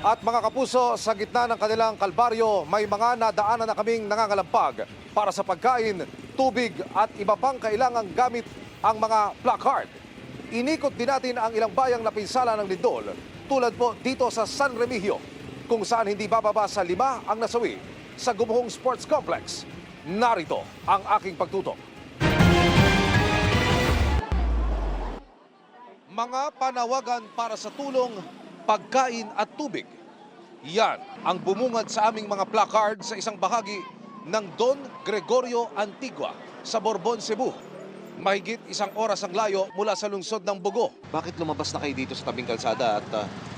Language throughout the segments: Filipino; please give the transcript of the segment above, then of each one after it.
At mga kapuso, sa gitna ng kanilang kalbaryo, may mga nadaanan na kaming nangangalampag para sa pagkain, tubig at iba pang kailangang gamit ang mga placard. Inikot din natin ang ilang bayang napinsala ng lindol, tulad po dito sa San Remigio, kung saan hindi bababa sa 5 ang nasawi sa Gumuhong Sports Complex. Narito ang aking pagtutok. Mga panawagan para sa tulong, pagkain at tubig. Yan ang bumungad sa aming mga placard sa isang bahagi ng Don Gregorio Antigua sa Borbon, Cebu. Mahigit 1 oras ang layo mula sa lungsod ng Bugo. Bakit lumabas na kayo dito sa tabing kalsada at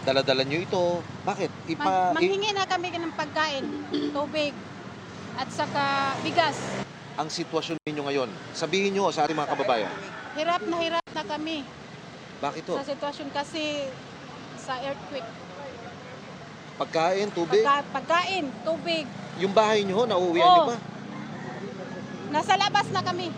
daladala nyo ito? Bakit? Manghingi na kami ng pagkain, tubig at saka bigas. Ang sitwasyon ninyo ngayon, sabihin nyo sa ating mga kababayan. Hirap na kami Bakit to? sa sitwasyon kasi sa earthquake. Pagkain, tubig? Pagkain, tubig. Yung bahay nyo, nauuwian nyo Oo. ba? Nasa labas na kami,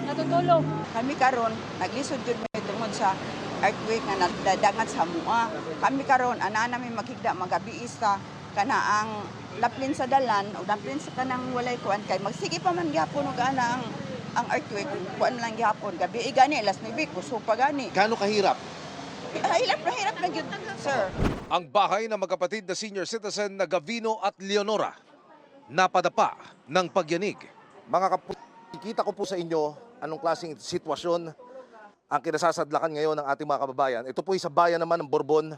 natutulog. Kami karon naglisod jud may tungod sa earthquake nga nagdadangat sa mua. Kami karon ana namin makigda magabiis sa kana ang laplin sa dalan o laplin sa kanang walay kuan kay magsige pa man gyapon og ana ang earthquake kuan lang gyapon gabi gani alas 9 kuso pa gani. Gaano kahirap? Hirap na gyud sir. Ang bahay ng magkapatid na senior citizen na Gavino at Leonora napadapa ng pagyanig. Mga ikita ko po sa inyo anong klaseng sitwasyon ang kinasasadlakan ngayon ng ating mga kababayan. Ito po sa bayan naman ng Borbon.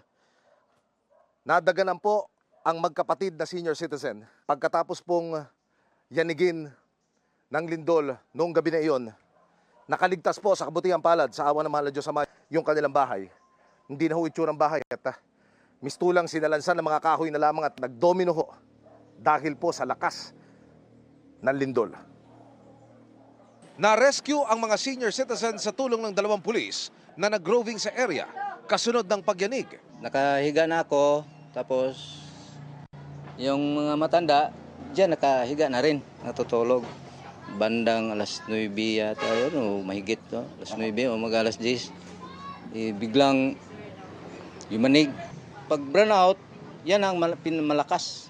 Nadaganan po ang magkapatid na senior citizen. Pagkatapos pong yanigin ng lindol noong gabi na iyon, nakaligtas po sa kabutihang palad sa awa ng mahal na Diyos Ama yung kanilang bahay. Hindi na ho itsurang bahay at mistulang sinalansan ng mga kahoy na lamang at nagdomino ho dahil po sa lakas ng lindol. Na-rescue ang mga senior citizen sa tulong ng 2 pulis na nag-roving sa area kasunod ng pagyanig. Nakahiga na ako, tapos yung mga matanda, diyan nakahiga na rin, natutulog. Bandang alas 9 yata, yun, o mahigit, no? Alas 9 o mag-alas 10. Biglang yumanig. Pag burnout, yan ang malakas.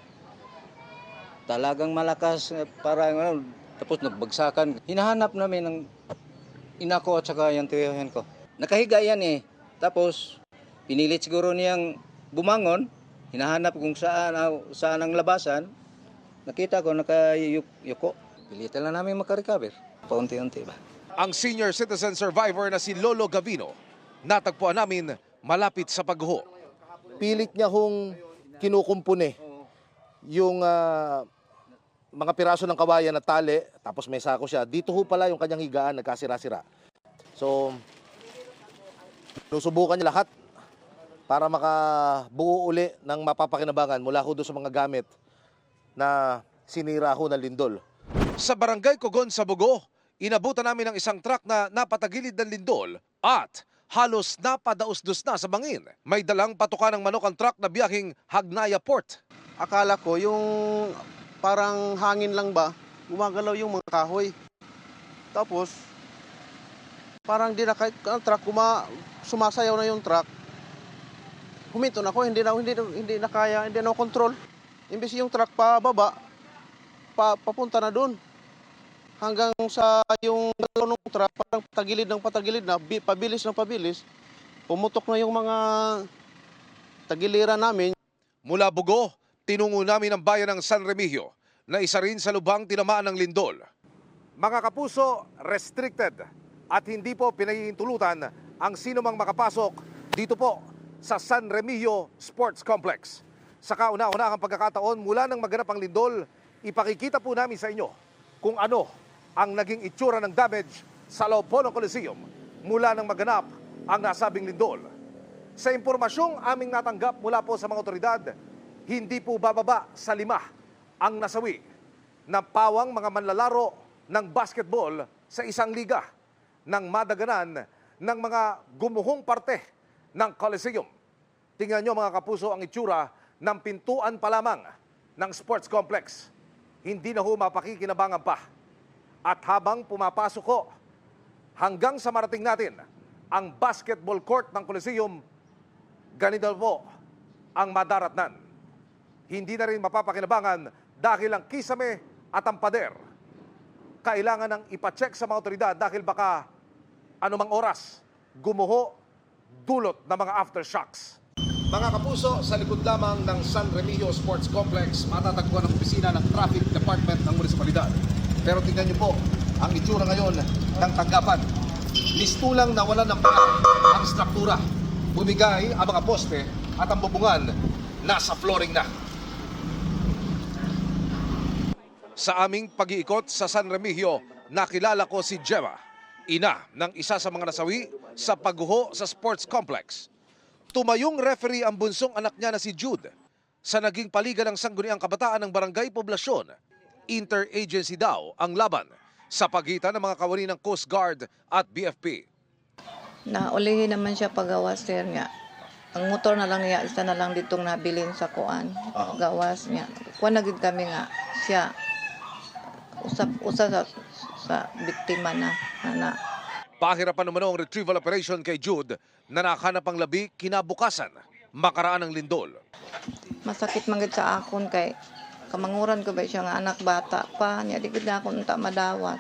Talagang malakas, parang tapos nagbagsakan. Hinahanap namin ng ina ko at saka yung tiyahin ko. Nakahiga yan eh. Tapos pinilit siguro niyang bumangon. Hinahanap kung saan ang labasan. Nakita ko nakayuko. Pilitan lang namin makarecover. Paunti-unti ba. Ang senior citizen survivor na si Lolo Gavino, natagpuan namin malapit sa pagguho. Pilit niya hong kinukumpune yung mga piraso ng kawayan at tali, tapos may sako siya. Dito ho pala yung kanyang higaan, nagkasira-sira. So, susubukan niya lahat para makabuo uli ng mapapakinabangan mula ho doon sa mga gamit na sinira ho ng lindol. Sa barangay Cogon sa Bugo, inabutan namin ng isang truck na napatagilid ng lindol at halos napadausdos na sa bangin. May dalang patukan ng manok ang truck na biyaheng Hagnaya Port. Akala ko yung parang hangin lang ba, gumagalaw yung mga kahoy. Tapos, parang ang truck, sumasayaw na yung truck. Huminto na ako, hindi na kaya, hindi na control. Imbes yung truck pababa, papunta na doon. Hanggang sa yung galaw ng truck, parang patagilid na, pabilis. Pumutok na yung mga tagiliran namin. Mula Bugo, tinungo namin ang bayan ng San Remigio na isa rin sa lubhang tinamaan ng lindol. Mga kapuso, restricted at hindi po pinahihintulutan ang sinumang makapasok dito po sa San Remigio Sports Complex. Sa kauna-unahang pagkakataon mula nang maganap ang lindol, ipakikita po namin sa inyo kung ano ang naging itsura ng damage sa loob po ng Coliseum mula nang maganap ang nasabing lindol. Sa impormasyong aming natanggap mula po sa mga otoridad, hindi po bababa sa 5 ang nasawi na pawang mga manlalaro ng basketball sa isang liga ng madaganan ng mga gumuhong parte ng Coliseum. Tingnan nyo mga kapuso ang itsura ng pintuan pa lamang ng sports complex. Hindi na ho mapakikinabangan pa. At habang pumapasok ko, hanggang sa marating natin ang basketball court ng Coliseum, ganito po ang madaratnan. hindi na rin mapapakinabangan dahil ang kisame at ang pader kailangan ng ipacheck sa mga otoridad dahil baka anumang oras gumuho dulot ng mga aftershocks. Mga kapuso, sa likod lamang ng San Remigio Sports Complex, matatagpuan ang opisina ng Traffic Department ng munisipalidad. Pero tingnan niyo po ang itsura ngayon ng tanggapan. Mistulang nawalan ng paa ang struktura. Bumigay ang mga poste at ang bubungan nasa flooring na. Sa aming pag-iikot sa San Remigio, nakilala ko si Gemma, ina ng isa sa mga nasawi sa pagguho sa sports complex. Tumayong referee ang bunsong anak niya na si Jude sa naging paligan ng Sangguniang Kabataan ng Barangay Poblasyon. Interagency daw ang laban sa pagitan ng mga kawani ng Coast Guard at BFP. Naulihin naman siya pagawas sir nga. Ang motor na lang niya, isa na lang ditong nabilin sa kuan. Gawas niya. Kuan na gid kami nga siya. Usa sa biktima na. Pahirapan naman ang retrieval operation kay Jude na nakahanap ang labi kinabukasan, makaraan ng lindol. Masakit man gid sa akon kay kamanguran ko ba siya nga anak bata pa. Nya di gid na ako unta madawat.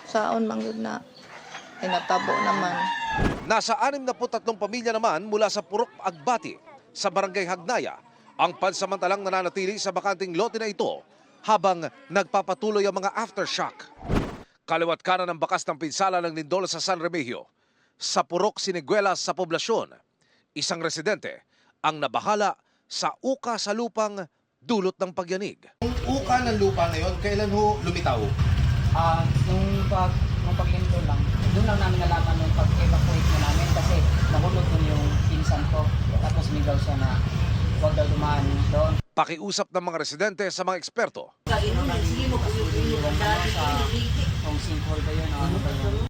Saon man gid na. Ay natabo naman. Nasa 63 pamilya naman mula sa Purok Agbati sa Barangay Hagnaya ang pansamantalang nananatili sa bakanting lote na ito habang nagpapatuloy ang mga aftershock. Kaliwat kanan ng bakas ng pinsala ng lindol sa San Remigio. Sa Purok Siniguelas sa poblasyon, isang residente ang nabahala sa uka sa lupang dulot ng pagyanig. Yung uka ng lupa na yon, kailan ho lumitaw? Nung paglindol lang, doon lang namin nalaman nung pag-evacuate na namin kasi nahulog dun yung pinsan ko. Tapos migaw siya na huwag daw dumaan doon. Pakiusap ng mga residente sa mga eksperto. Kung sinkhole ba yun, ano ba yun?